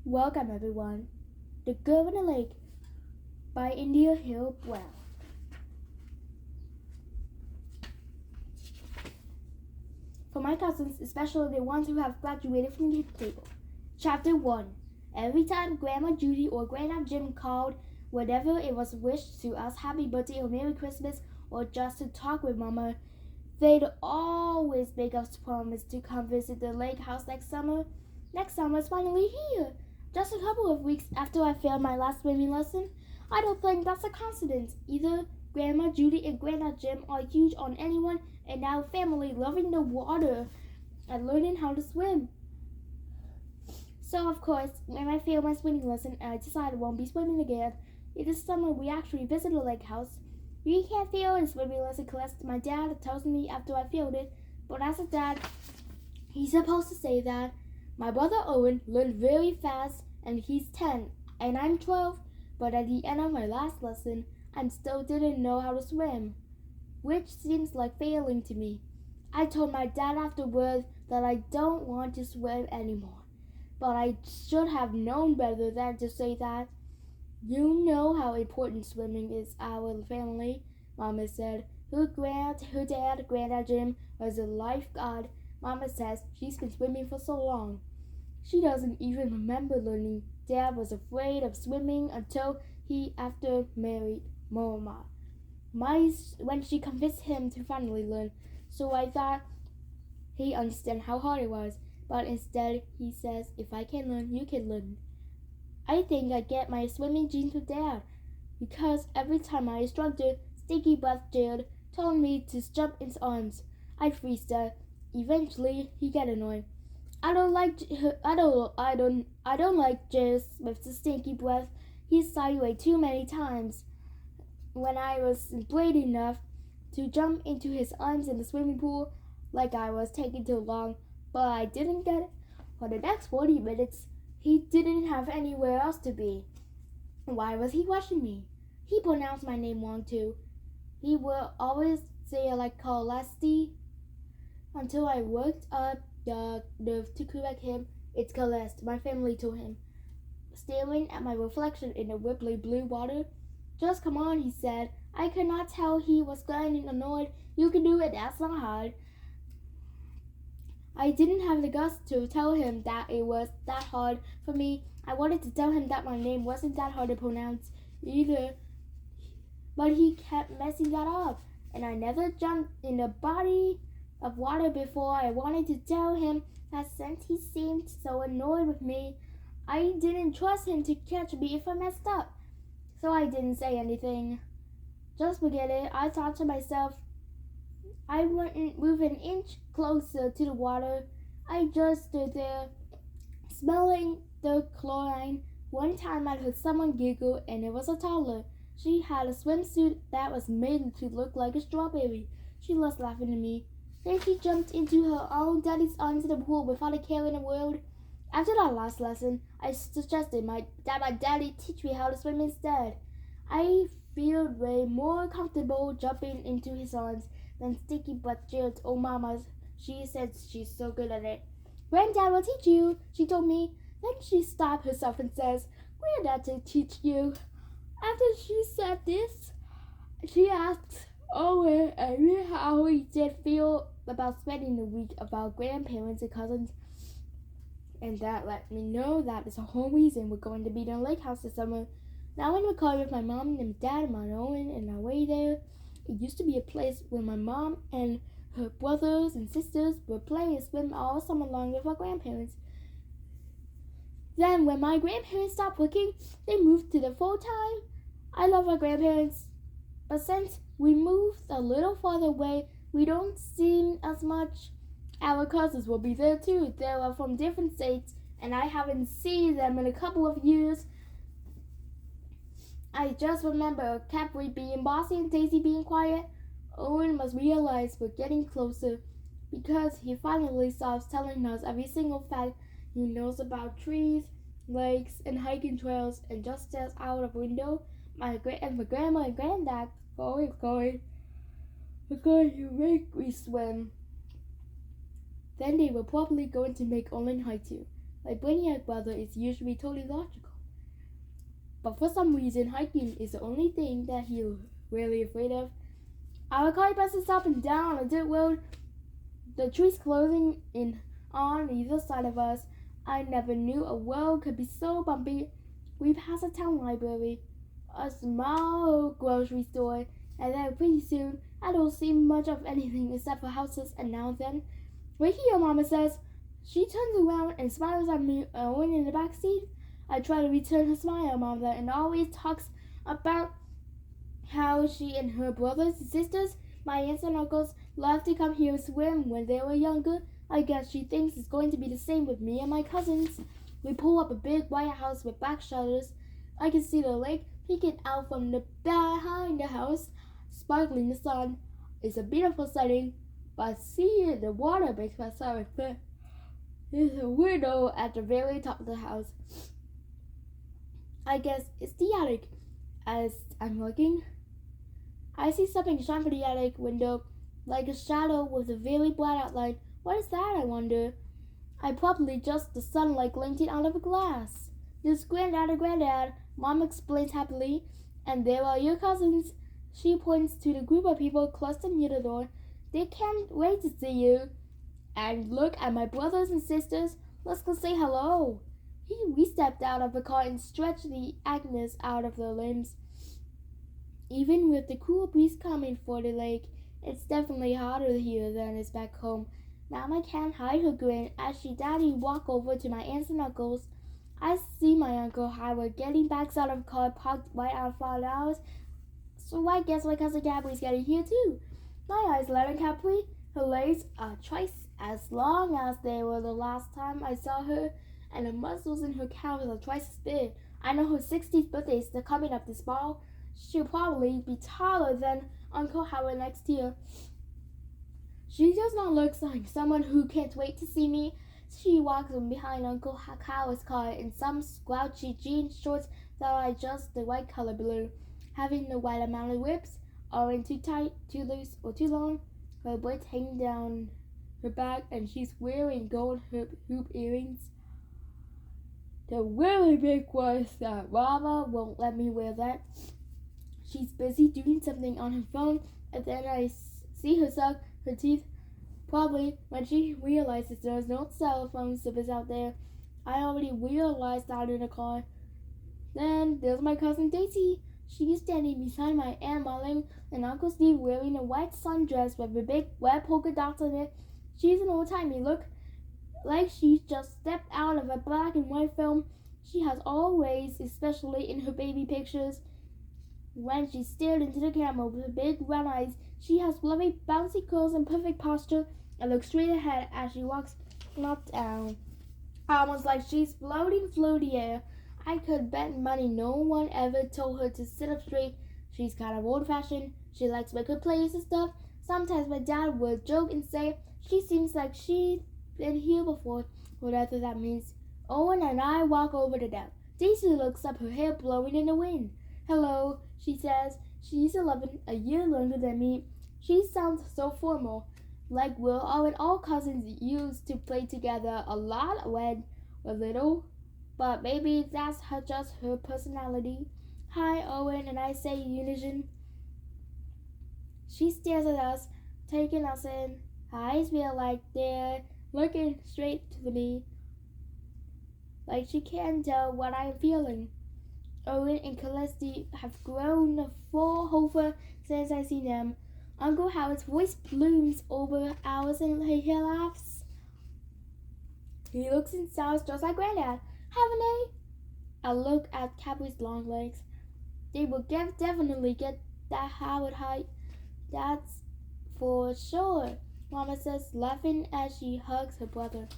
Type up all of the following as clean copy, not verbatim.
Welcome everyone. The Girl in the Lake by India Hill Brown. For my cousins, especially the ones who have graduated from the table. Chapter 1. Every time Grandma Judy or Grandpa Jim called, whether it was a wish to us happy birthday or Merry Christmas or just to talk with Mama, they'd always make us promise to come visit the lake house next summer. Next summer is finally here. Just a couple of weeks after I failed my last swimming lesson. I don't think that's a coincidence. Either Grandma Judy and Grandpa Jim are huge on anyone in our family loving the water and learning how to swim. So of course, when I failed my swimming lesson and I decided I won't be swimming again, this summer we actually visited the lake house. You can't fail a swimming lesson class. My dad tells me after I failed it, but as a dad, he's supposed to say that. My brother Owen learned very fast and he's 10 and I'm 12, but at the end of my last lesson, I still didn't know how to swim, which seems like failing to me. I told my dad afterwards that I don't want to swim anymore, but I should have known better than to say that. You know how important swimming is our family, Mama said. Her dad, Grandpa Jim, was a lifeguard. Mama says she's been swimming for so long. She doesn't even remember learning. Dad was afraid of swimming until he after married Mama. When she convinced him to finally learn, so I thought he understand how hard it was. But instead, he says, if I can learn, you can learn. I think I get my swimming genes with Dad, because every time my instructor, Sticky Breath Jared, told me to jump in his arms, I'd freestyle. Eventually, he got annoyed. I don't like Jared with the stinky breath. He sighed way too many times. When I was brave enough to jump into his arms in the swimming pool, like I was taking too long, but I didn't get it. For the next 40 minutes, he didn't have anywhere else to be. Why was he watching me? He pronounced my name wrong too. He would always say it like Scholastic until I worked up the nerve to correct him. It's Celeste, my family told him, staring at my reflection in the rippling blue water. Just come on, he said. I could not tell he was getting annoyed. You can do it, that's not hard. I didn't have the guts to tell him that it was that hard for me. I wanted to tell him that my name wasn't that hard to pronounce either. But he kept messing that up, and I never jumped in a body of water before. I wanted to tell him that since he seemed so annoyed with me, I didn't trust him to catch me if I messed up. So I didn't say anything. Just forget it, I thought to myself. I wouldn't move an inch closer to the water. I just stood there, smelling the chlorine. One time I heard someone giggle, and it was a toddler. She had a swimsuit that was made to look like a strawberry. She was laughing at me. Then she jumped into her own daddy's arms in the pool without a care in the world. After that last lesson, I suggested that my daddy teach me how to swim instead. I feel way more comfortable jumping into his arms than Sticky Butt Jared's old mama's. She says she's so good at it. Granddad will teach you, she told me. Then she stopped herself and says, Granddad will teach you. After she said this, she asked Owen and me how he did feel about spending the week of our grandparents and cousins. And that let me know that is the whole reason we're going to be in the lake house this summer. Now in the car with my mom and dad and my Owen and our way there. It used to be a place where my mom and her brothers and sisters would play and swim all summer long with our grandparents. Then when my grandparents stopped working, they moved to the full-time. I love our grandparents, but since we moved a little farther away, we don't see as much. Our cousins will be there too. They are from different states, and I haven't seen them in a couple of years. I just remember Capri being bossy and Daisy being quiet. Owen must realize we're getting closer because he finally stops telling us every single fact he knows about trees, lakes, and hiking trails, and just stares out of the window. My grandma and granddad always going to make me swim. Then they were probably going to make Olin hike too. My brainiac brother is usually totally logical. But for some reason, hiking is the only thing that he's really afraid of. Our car passes up and down a dirt road, the trees closing in on either side of us. I never knew a road could be so bumpy. We pass a town library, a small grocery store, and then pretty soon I don't see much of anything except for houses, and now and then, "Wait here," Mama says. She turns around and smiles at me, Owen in the back seat. I try to return her smile, Mama, and always talks about how she and her brothers and sisters, my aunts and uncles, loved to come here and swim when they were younger. I guess she thinks it's going to be the same with me and my cousins. We pull up a big white house with black shutters. I can see the lake peeking out from the behind the house, sparkling in the sun. It's a beautiful setting, but seeing the water makes my stomach hurt. There's a window at the very top of the house. I guess it's the attic. As I'm looking, I see something shine from the attic window, like a shadow with a very bright outline. What is that, I wonder? I probably just the sunlight glinting out of a glass. "This Granddad and Granddad," Mom explains happily, "and there are your cousins." She points to the group of people clustered near the door. "They can't wait to see you. And look at my brothers and sisters. Let's go say hello." We stepped out of the car and stretched the Agnes out of their limbs. Even with the cool breeze coming for the lake, it's definitely hotter here than it's back home. Mama can't hide her grin as she Daddy walk over to my aunts and uncles. I see my Uncle Howard getting bags out of the car parked right out front of ours. So I guess my cousin Capri's getting here too. My eyes light on Capri. Her legs are twice as long as they were the last time I saw her, and the muscles in her calves are twice as big. I know her 60th birthday is coming up this fall. She'll probably be taller than Uncle Howard next year. She does not look like someone who can't wait to see me. She walks behind Uncle Howard's car in some slouchy jean shorts that are just the right color blue, having the right amount of rips, aren't too tight, too loose, or too long. Her braids hang down her back, and she's wearing gold hoop earrings. The really big ones that Mama won't let me wear that. She's busy doing something on her phone, and then I see her suck her teeth, probably when she realizes there's no cell phone service out there. I already realized that in the car. Then there's my cousin Daisy. She's standing beside my Aunt Marlene and Uncle Steve wearing a white sundress with a big red polka dots on it. She's an old-timey look, like she's just stepped out of a black and white film. She has always, especially in her baby pictures, when she stared into the camera with her big round eyes. She has lovely bouncy curls and perfect posture and looks straight ahead as she walks, not down, almost like she's floating through the air. I could bet money no one ever told her to sit up straight. She's kind of old-fashioned. She likes record players and stuff. Sometimes my dad would joke and say, "She seems like she'd been here before," whatever that means. Owen and I walk over to them. Daisy looks up, her hair blowing in the wind. "Hello," she says. She's 11, a year younger than me. She sounds so formal, like we're all cousins used to play together a lot when we're little. But maybe that's just her personality. "Hi, Owen," and I say in unison. She stares at us, taking us in. Her eyes feel like they're looking straight to me, like she can't tell what I'm feeling. Owen and Celeste have grown 4 over since I see them. Uncle Howard's voice blooms over ours and he laughs. He looks and sounds just like Granddad, haven't they? I look at Capri's long legs. They will definitely get that Howard height. That's for sure, Mama says, laughing as she hugs her brother.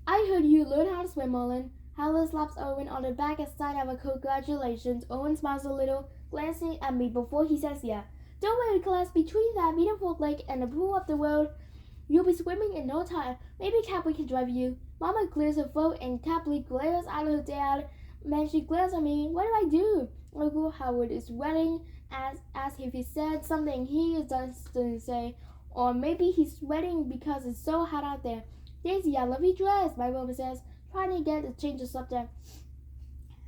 "I heard you learn how to swim, Mullen." Howard slaps Owen on the back as sign of a congratulations. Owen smiles a little, glancing at me before he says yeah. "Don't worry, class, between that beautiful lake and the pool up the road, you'll be swimming in no time. Maybe Capri can drive you." Mama clears her throat and Capri glares at her dad. Then she glares at me. What do I do? Uncle Howard is sweating as if he said something he doesn't say. Or maybe he's sweating because it's so hot out there. Daisy, I love your dress, my mother says, trying to get to change the subject.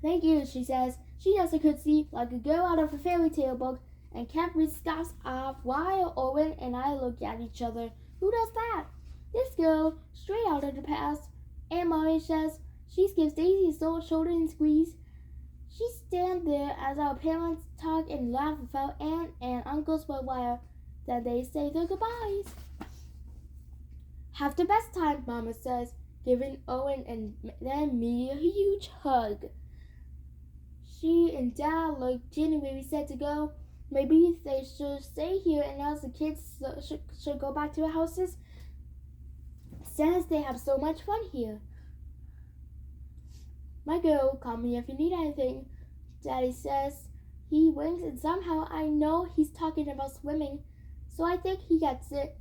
Thank you, she says. She does a curtsy like a girl out of a fairy tale book, and Capri scarfs off while Owen and I look at each other. Who does that? This girl, straight out of the past. Aunt Molly says. She gives Daisy a shoulder and squeeze. She stands there as our parents talk and laugh without Aunt and Uncle's for a while. Then they say their goodbyes. Have the best time, Mama says, giving Owen and then me a huge hug. She and Dad look genuinely set to go. Maybe they should stay here and us the kids should go back to their houses since they have so much fun here. My girl, call me if you need anything, Daddy says. He winks and somehow I know he's talking about swimming, so I think he gets it.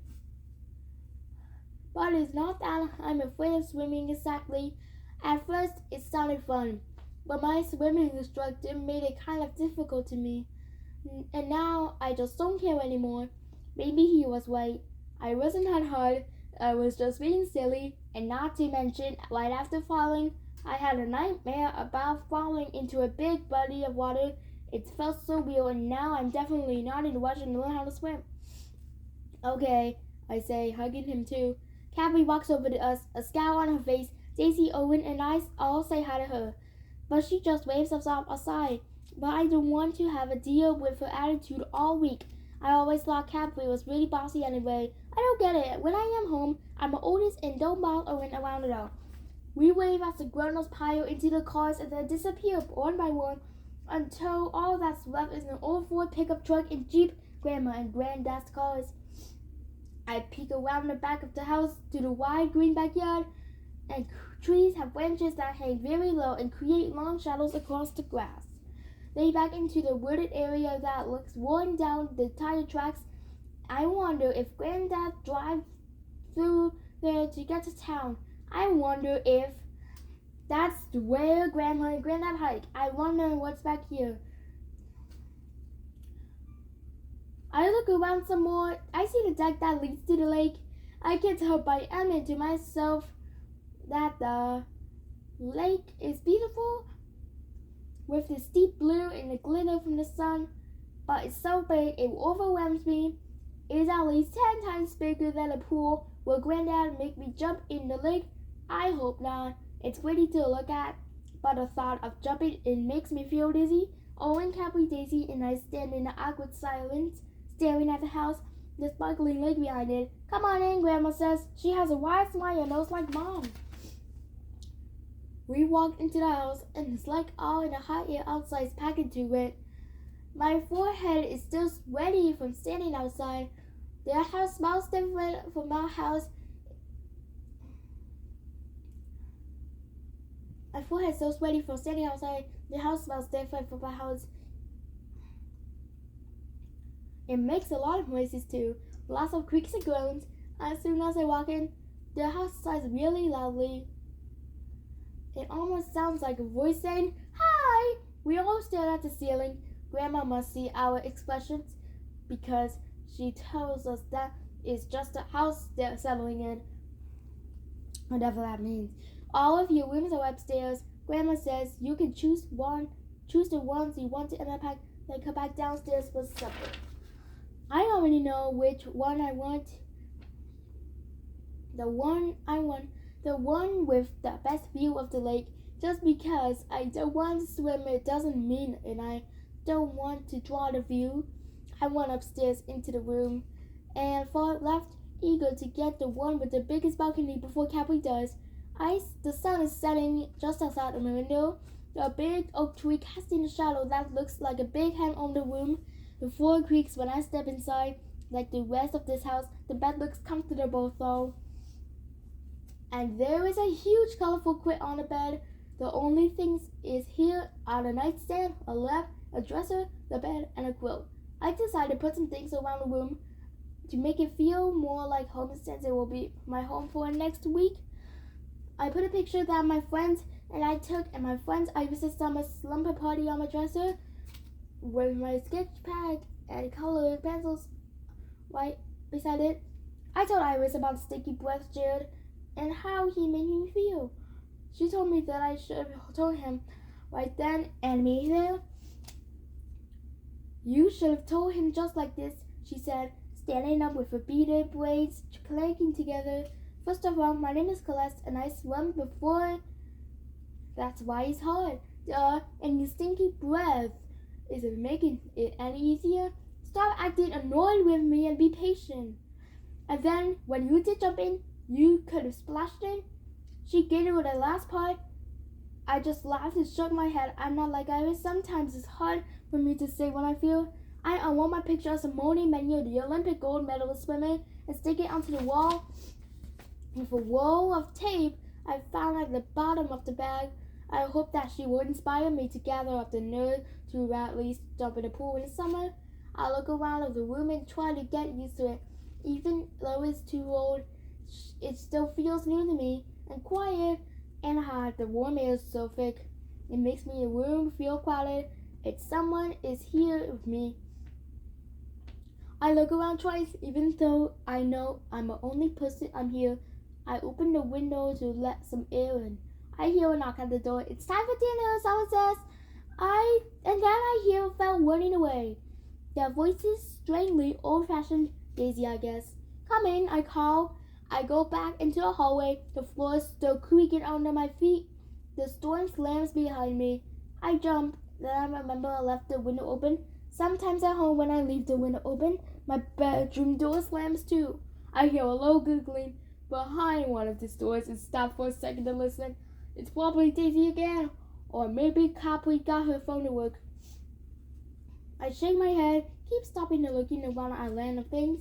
But it's not that I'm afraid of swimming exactly. At first, it sounded fun, but my swimming instructor made it kind of difficult to me. And now I just don't care anymore. Maybe he was right. I wasn't that hard. I was just being silly, and not to mention, right after falling, I had a nightmare about falling into a big body of water. It felt so real, and now I'm definitely not in a rush to learn how to swim. Okay, I say, hugging him too. Capri walks over to us, a scowl on her face. Daisy, Owen, and I all say hi to her, but she just waves us off aside. But I don't want to have a deal with her attitude all week. I always thought Capri was really bossy anyway. I don't get it. When I am home, I'm the oldest and don't boss Owen around at all. We wave as the grown-ups pile into the cars and then disappear one by one until all that's left is an old Ford pickup truck and Jeep, Grandma and Granddad's cars. I peek around the back of the house to the wide green backyard, and trees have branches that hang very low and create long shadows across the grass. They back into the wooded area that looks worn down the tire tracks. I wonder if Granddad drives through there to get to town. I wonder if that's where Grandma and Granddad hike. I wonder what's back here. I look around some more. I see the deck that leads to the lake. I can't help but admit to myself that the lake is beautiful with the steep blue and the glitter from the sun, but it's so big it overwhelms me. It is at least 10 times bigger than a pool. Will Granddad make me jump in the lake? I hope not. It's pretty to look at, but the thought of jumping in makes me feel dizzy. Owen, Capri, Daisy, and I stand in the awkward silence, staring at the house, the sparkling lake behind it. Come on in, Grandma says. She has a wide smile and nose like Mom. We walked into the house, and it's like all in the hot air outside is packed into it. My forehead is still sweaty from standing outside. The house smells different from our house. My forehead is so sweaty from standing outside. The house smells different from my house. It makes a lot of noises too. Lots of creaks and groans. As soon as I walk in, the house sighs really loudly. It almost sounds like a voice saying, "Hi!" We all stare at the ceiling. Grandma must see our expressions because she tells us that it's just a house they're settling in. Whatever that means. All of your rooms are upstairs. Grandma says you can choose the ones you want to unpack, then come back downstairs for supper. I already know which one I want. The one with the best view of the lake. Just because I don't want to swim, it doesn't mean and I don't want to draw the view. I went upstairs into the room and far left, eager to get the one with the biggest balcony before Capri does. The sun is setting just outside of my window. A big oak tree casting a shadow that looks like a big hand on the room. The floor creaks when I step inside. Like the rest of this house, the bed looks comfortable though. And there is a huge colorful quilt on the bed. The only things is here are the nightstand, a lamp, a dresser, the bed, and a quilt. I decided to put some things around the room to make it feel more like home since it will be my home for next week. I put a picture that my friends and I took at my friend's Iris' summer slumber party on my dresser with my sketch pad and colored pencils right beside it. I told Iris about Sticky Breath Jared and how he made me feel. She told me that I should have told him right then and made there. You should have told him just like this, she said, standing up with her beaded braids clanking together. First of all, my name is Celeste, and I swam before. That's why it's hard. And your stinky breath isn't making it any easier. Stop acting annoyed with me and be patient. And then, when you did jump in, you could have splashed in. She giggled at the last part. I just laughed and shook my head. I'm not like Iris. Sometimes it's hard for me to say what I feel. I want my picture of Simone Manuel, the Olympic gold medalist swimmer, and stick it onto the wall with a roll of tape I found at the bottom of the bag. I hope that she will inspire me to gather up the nerve to at least jump in the pool in the summer. I look around the room and try to get used to it. Even though it's too old, it still feels new to me and quiet, and hot. The warm air is so thick. It makes me the room feel crowded. It's someone is here with me. I look around twice, even though I know I'm the only person I'm here. I open the window to let some air in. I hear a knock at the door. It's time for dinner, someone says. And then I hear Phil running away. Their voices strangely old-fashioned. Daisy, I guess. Come in, I call. I go back into the hallway. The floor is still creaking under my feet. The storm slams behind me. I jump. Then I remember I left the window open. Sometimes at home when I leave the window open, my bedroom door slams too. I hear a low giggling behind one of the doors and stop for a second to listen. It's probably Daisy again. Or maybe Capri got her phone to work. I shake my head, keep stopping and looking around at a land of things.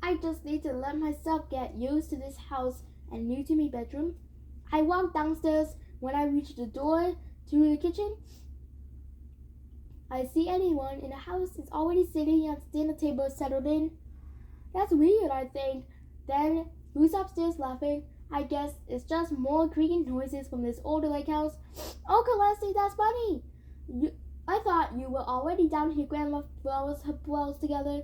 I just need to let myself get used to this house and new to my bedroom. I walk downstairs. When I reach the door to the kitchen, I see anyone in the house is already sitting at the dinner table settled in. That's weird, I think. Then, who's upstairs laughing? I guess it's just more creaking noises from this old lake house. Oh, Celeste, that's funny. I thought you were already down here. Grandma throws her brows together,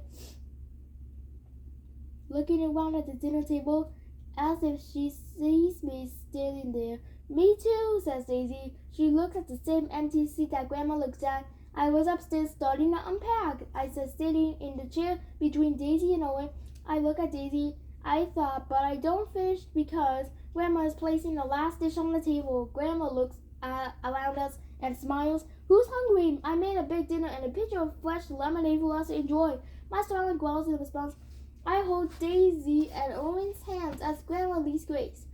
looking around at the dinner table as if she sees me standing there. Me too, says Daisy. She looks at the same empty seat that Grandma looks at. I was upstairs starting to unpack. I said, sitting in the chair between Daisy and Owen. I look at Daisy. I thought, but I don't finish because Grandma is placing the last dish on the table. Grandma looks around us and smiles. Who's hungry? I made a big dinner and a pitcher of fresh lemonade for us to enjoy. My stomach growls in response. I hold Daisy and Owen's hands as Grandma leads grace.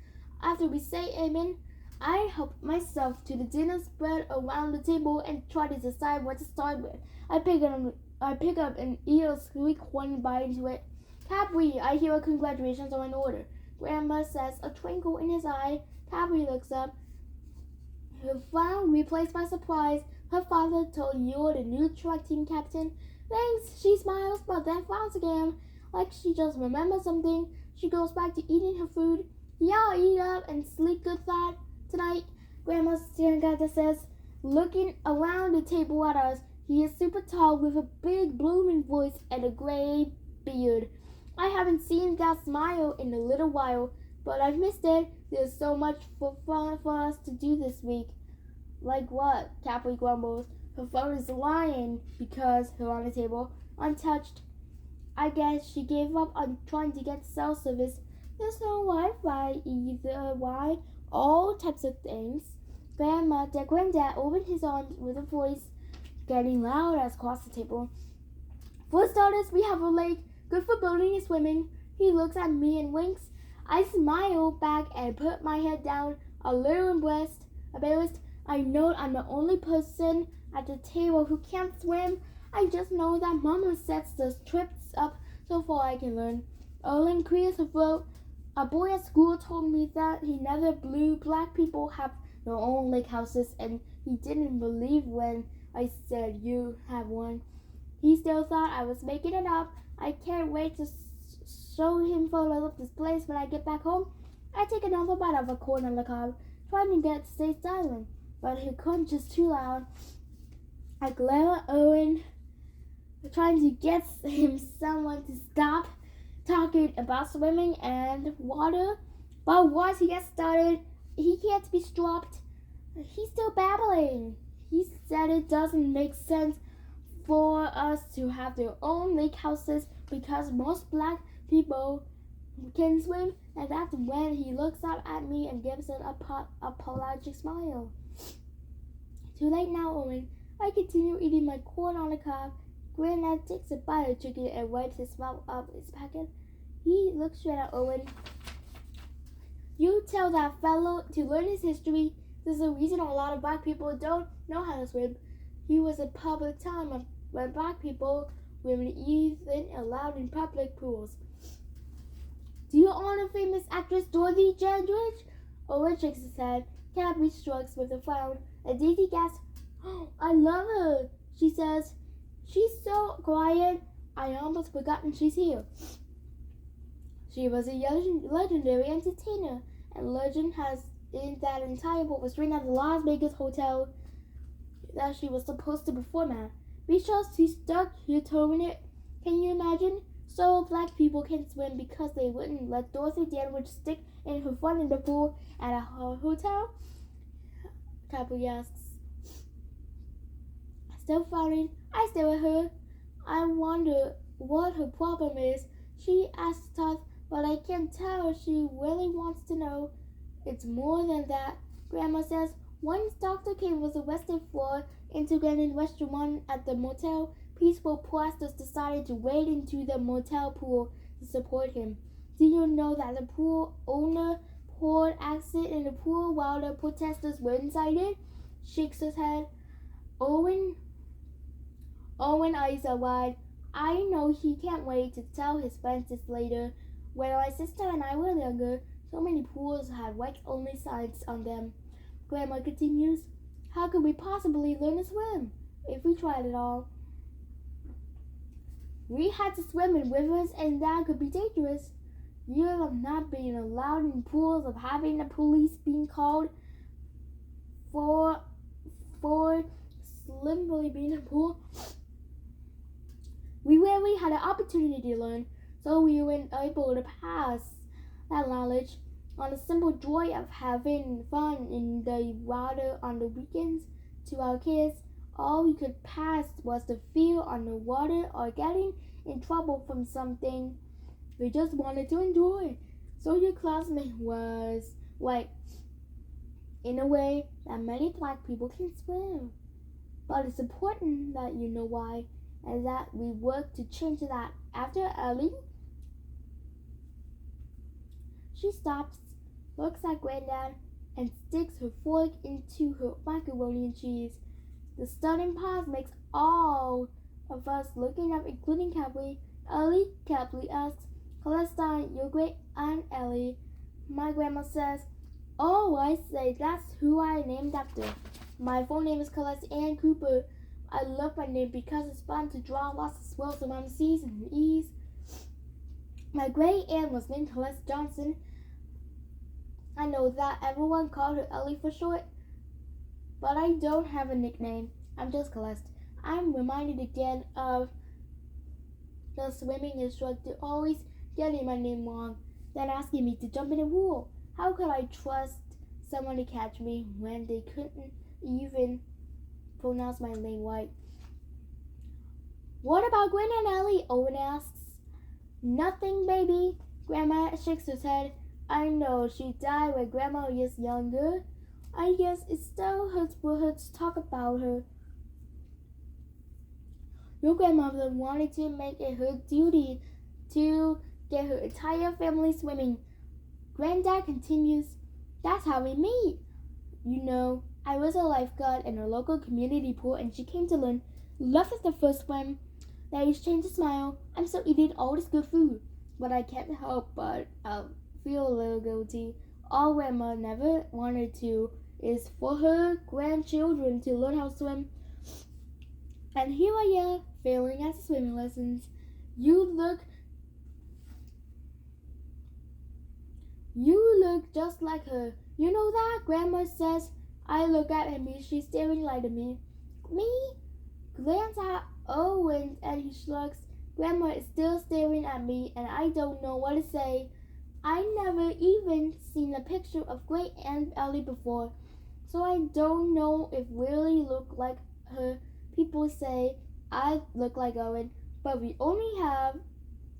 After we say amen, I help myself to the dinner spread around the table and try to decide what to start with. I pick up and eat a sweet one bite into it. Capri, I hear a congratulations on an order. Grandma says, a twinkle in his eye. Capri looks up. Her frown replaced by surprise. Her father told you're the new track team captain. Thanks, she smiles, but then frowns again, like she just remembers something. She goes back to eating her food. Yeah, eat up and sleep good thought. Tonight, Grandma Sangata says, looking around the table at us. He is super tall with a big blooming voice and a gray beard. I haven't seen that smile in a little while, but I've missed it. There's so much fun for us to do this week. Like what? Capri grumbles. Her phone is lying because her on the table, untouched. I guess she gave up on trying to get cell service. There's no Wi-Fi either. Why? All types of things. Granddad opened his arms with a voice getting loud as across the table. For starters, we have a lake, good for boating and swimming. He looks at me and winks. I smile back and put my head down, a little embarrassed. I know I'm the only person at the table who can't swim. I just know that Mama sets the trips up so far I can learn. Olin clears her throat. A boy at school told me that he never believed black people have their own lake houses, and he didn't believe when I said you have one. He still thought I was making it up. I can't wait to show him photos of this place when I get back home. I take another bite of a corn on the cob, trying to get to stay silent, but he crunch is too loud. I glare at Owen, trying to get him someone to stop talking about swimming and water. But once he gets started, he can't be stopped. He's still babbling. He said it doesn't make sense for us to have their own lake houses because most black people can swim, and that's when he looks up at me and gives an apologetic smile. Too late now, Owen. I continue eating my corn on the cob. Granddad takes a bite of chicken and wipes his mouth up his packet. He looks straight at Owen. You tell that fellow to learn his history. There's a reason a lot of black people don't know how to swim. He was a public time when black people were even allowed in public pools. Do you honor famous actress Dorothy Dandridge? Owen shakes his head. Cabby shrugs with a frown, and Daisy gasps, "Oh, I love her," she says. "She's so quiet, I almost forgotten she's here." She was a legendary entertainer, and legend has in that entire book was written at the Las Vegas hotel that she was supposed to perform at. Because she stuck her toe in it. Can you imagine? So black people can swim because they wouldn't let Dorothy Dandridge stick in her foot in the pool at a hotel? Capri asks. Still frowning, I stare at her. I wonder what her problem is. She asks tough, but I can tell she really wants to know. It's more than that, Grandma says. Once Dr. King was arrested for integrating restaurant at the motel, peaceful protesters decided to wade into the motel pool to support him. Do you know that the pool owner poured acid in the pool while the protesters were inside it? Shakes his head. Owen eyes are wide. I know he can't wait to tell his friends this later. When my sister and I were younger, so many pools had whites-only signs on them. Grandma continues, how could we possibly learn to swim if we tried it all? We had to swim in rivers, and that could be dangerous. Years of not being allowed in pools, of having the police being called for slimly being in a pool. We rarely had an opportunity to learn, so we weren't able to pass that knowledge on the simple joy of having fun in the water on the weekends. To our kids, all we could pass was the fear on the water or getting in trouble from something. We just wanted to enjoy. So your classmate was right in a way that many black people can swim. But it's important that you know why and that we work to change that. After Ellie, she stops, looks at Granddad, and sticks her fork into her macaroni and cheese. The sudden pause makes all of us looking up, including Capri. Ellie Capri asks, Celestine, your great Aunt Ellie. My grandma says, oh, I say, that's who I named after. My full name is Celeste Ann Cooper. I love my name because it's fun to draw lots of swirls around the C's and the E's. My great aunt was named Celeste Johnson. I know that everyone called her Ellie for short, but I don't have a nickname. I'm just Celeste. I'm reminded again of the swimming instructor always getting my name wrong, then asking me to jump in a pool. How could I trust someone to catch me when they couldn't even pronounce my name right? What about Grandma and Ellie? Owen asks. Nothing, baby. Grandma shakes her head. I know she died when Grandma was younger. I guess it still hurts for her to talk about her. Your grandmother wanted to make it her duty to get her entire family swimming. Granddad continues, that's how we meet. You know, I was a lifeguard in a local community pool and she came to learn. Loved the first swim. They exchanged a smile. I'm still eating all this good food, but I can't help but feel a little guilty. All Grandma never wanted to is for her grandchildren to learn how to swim. And here I am, failing at swimming lessons. You look just like her. You know that? Grandma says. I look at me, she's staring right at me. Me? Glance at Owen and he shrugs. Grandma is still staring at me and I don't know what to say. I never even seen a picture of Great Aunt Ellie before, so I don't know if Willie looked like her. People say I look like Owen, but we only have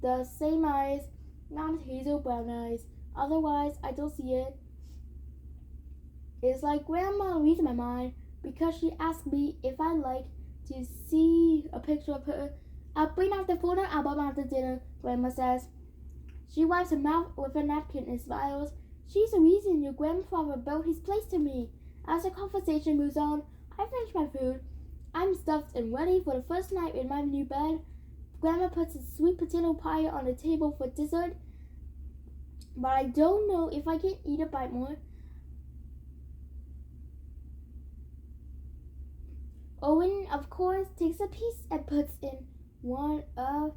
the same eyes, not hazel brown eyes. Otherwise, I don't see it. It's like Grandma reads my mind because she asked me if I'd like to see a picture of her. I'll bring out the photo album after dinner, Grandma says. She wipes her mouth with a napkin and smiles. She's the reason your grandfather built his place to me. As the conversation moves on, I finish my food. I'm stuffed and ready for the first night in my new bed. Grandma puts a sweet potato pie on the table for dessert, but I don't know if I can eat a bite more. Owen, of course, takes a piece and puts in one of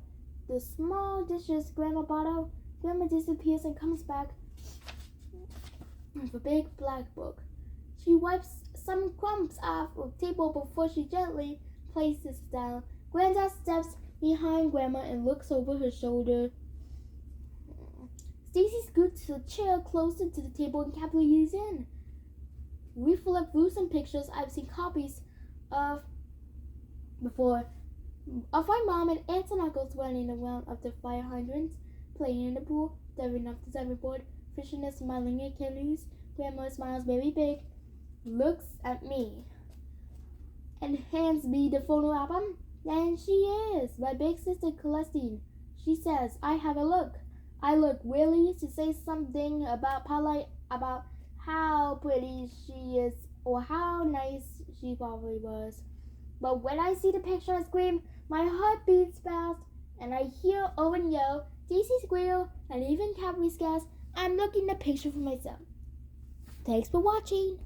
the small dishes Grandma bought out. Grandma disappears and comes back with a big black book. She wipes some crumbs off the table before she gently places it down. Granddad steps behind Grandma and looks over her shoulder. Stacy scoots a chair closer to the table and carefully leans in. We flip through some pictures I've seen copies of before, of my mom and aunts and uncles running around up the fire hydrants, playing in the pool, diving off the diving board, fishing and smiling at canoes. Grandma smiles very big, looks at me, and hands me the photo album. And she is my big sister Celestine. She says I have a look. I look really to say something about polite about how pretty she is or how nice she probably was. But when I see the picture I scream, my heart beats fast, and I hear Owen yell, Daisy squeal, and even Capri's gasp. I'm looking at the picture for myself. Thanks for watching.